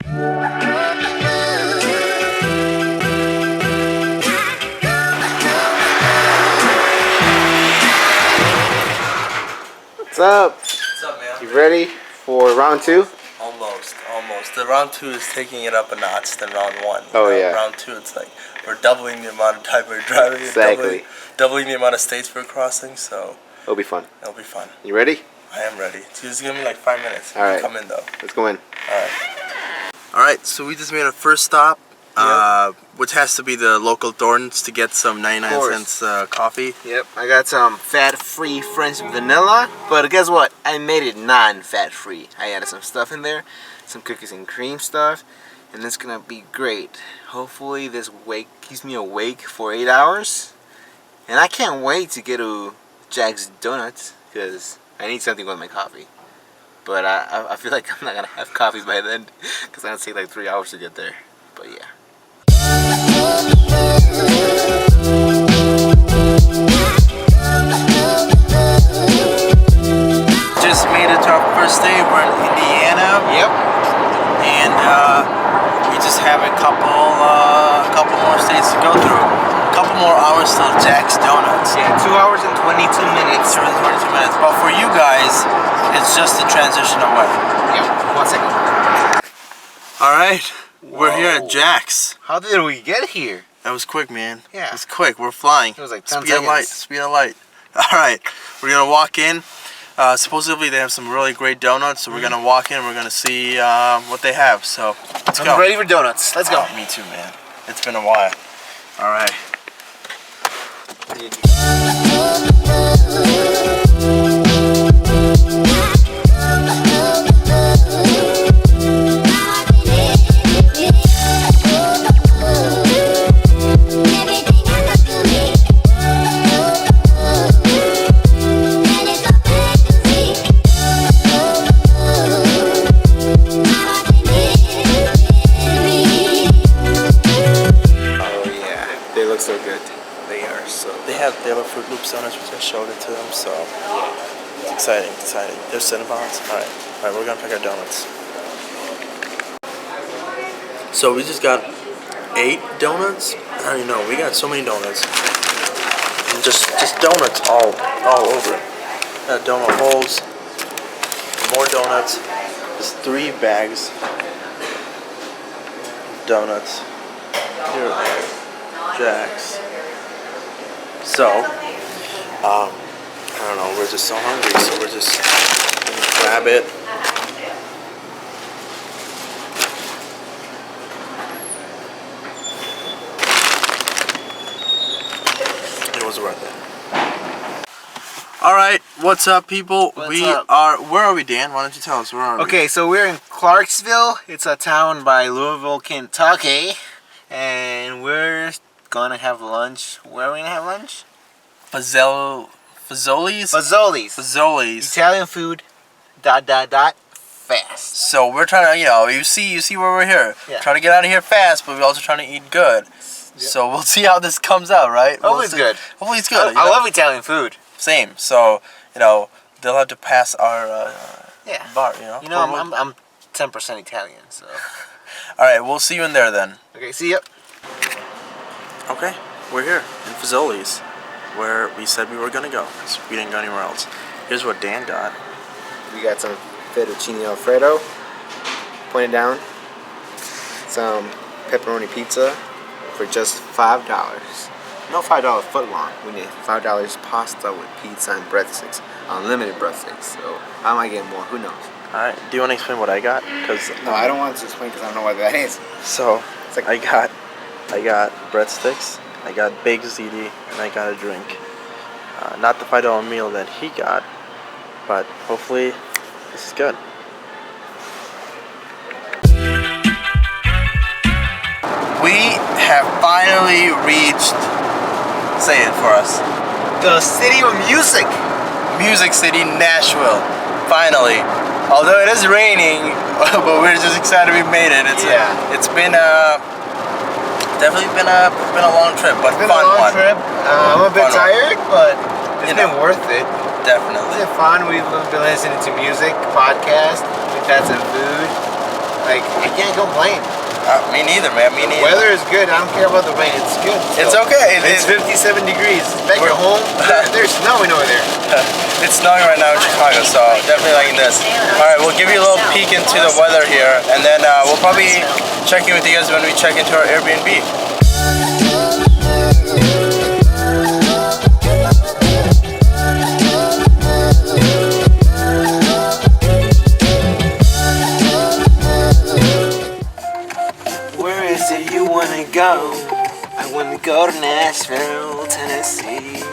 What's up? What's up, man? You ready for round 2? Almost. The round 2 is taking it up a notch than round 1. Oh, yeah. Round 2, it's like we're doubling the amount of time we're driving. Exactly. Doubling the amount of states we're crossing, so It'll be fun. it'll be fun. You ready? I am ready. Just give me like 5 minutes. All right. Come in though. Let's go in. Alright, so we just made our first stop, which has to be the local Thorntons to get some 99 cents coffee. Yep, I got some fat-free French vanilla, but guess what? I made it non-fat-free. I added some stuff in there, some cookies and cream stuff, and it's gonna be great. Hopefully this keeps me awake for 8 hours, and I can't wait to get to Jack's Donuts, because I need something with my coffee. But I feel like I'm not gonna have coffee by then, because it's gonna take like 3 hours to get there. But yeah. Just made it to our first day. We're in Indiana. Yep. And we just have a couple more states to go through. A couple more hours till Jack's Donuts. Yeah, 2 hours and 22 minutes. 22 minutes. But for you guys, it's just a transition away. Yep. 1 second. All right, we're here at Jack's. How did we get here? That was quick, man. Yeah. It was quick. We're flying. It was like 10 speed of light. seconds. Speed of light. All right, we're gonna walk in. Supposedly they have some really great donuts, so we're gonna walk in. We're gonna see what they have. So let's go. I'm ready for donuts. Let's go. Oh, me too, man. It's been a while. All right. So good. They are so good. They have a Fruit Loops donuts, which I showed it to them. So it's exciting. They're Cinnabons. All right, we're gonna pick our donuts. So we just got 8 donuts. I don't even know. We got so many donuts. And just donuts all over. Got donut holes. More donuts. There's 3 bags. Donuts. Here. Jack's. So, I don't know, we're just so hungry, so we're just gonna grab it. It was worth it. Alright, what's up, people? Where are we, Dan? Why don't you tell us, where are we? Okay, so we're in Clarksville. It's a town by Louisville, Kentucky. And we're gonna have lunch. Where are we gonna have lunch? Fazoli's? Fazoli's. Italian food. ... Fast. So we're trying to, you see where we're here. Yeah. Trying to get out of here fast, but we're also trying to eat good. Yep. So we'll see how this comes out, right? Hopefully it's good. Hopefully it's good. I love Italian food. Same. So, they'll have to pass our bar, I'm 10% Italian, so. Alright, we'll see you in there then. Okay, see ya. Okay, we're here in Fazoli's, where we said we were gonna go, because we didn't go anywhere else. Here's what Dan got. We got some fettuccine alfredo, point it down, some pepperoni pizza for just $5. No $5 foot long. We need $5 pasta with pizza and breadsticks, unlimited breadsticks. So I might get more. Who knows? All right. Do you want to explain what I got? No, I don't want to explain because I don't know what that is. So I got breadsticks, I got baked ziti, and I got a drink. Not the $5 meal that he got, but hopefully this is good. We have finally reached, say it for us, the city of music. Music City, Nashville. Finally. Although it is raining, but we're just excited we made it. It's been definitely been a long trip, but it's been fun a long one. trip. I'm a bit tired, but it's been worth it. Definitely. It's been fun. We've been listening to music, podcast. We've had some food. Like, I can't complain. Me neither, man. Me neither. Weather is good. I don't care about the rain. It's good. It's okay. It's 57 degrees. Back at home, there's snowing over there. It's snowing right now in Chicago, so definitely liking this. Alright, we'll give you a little peek into the weather here, and then we'll probably check in with you guys when we check into our Airbnb. Where is it you wanna go? I wanna go to Nashville, Tennessee.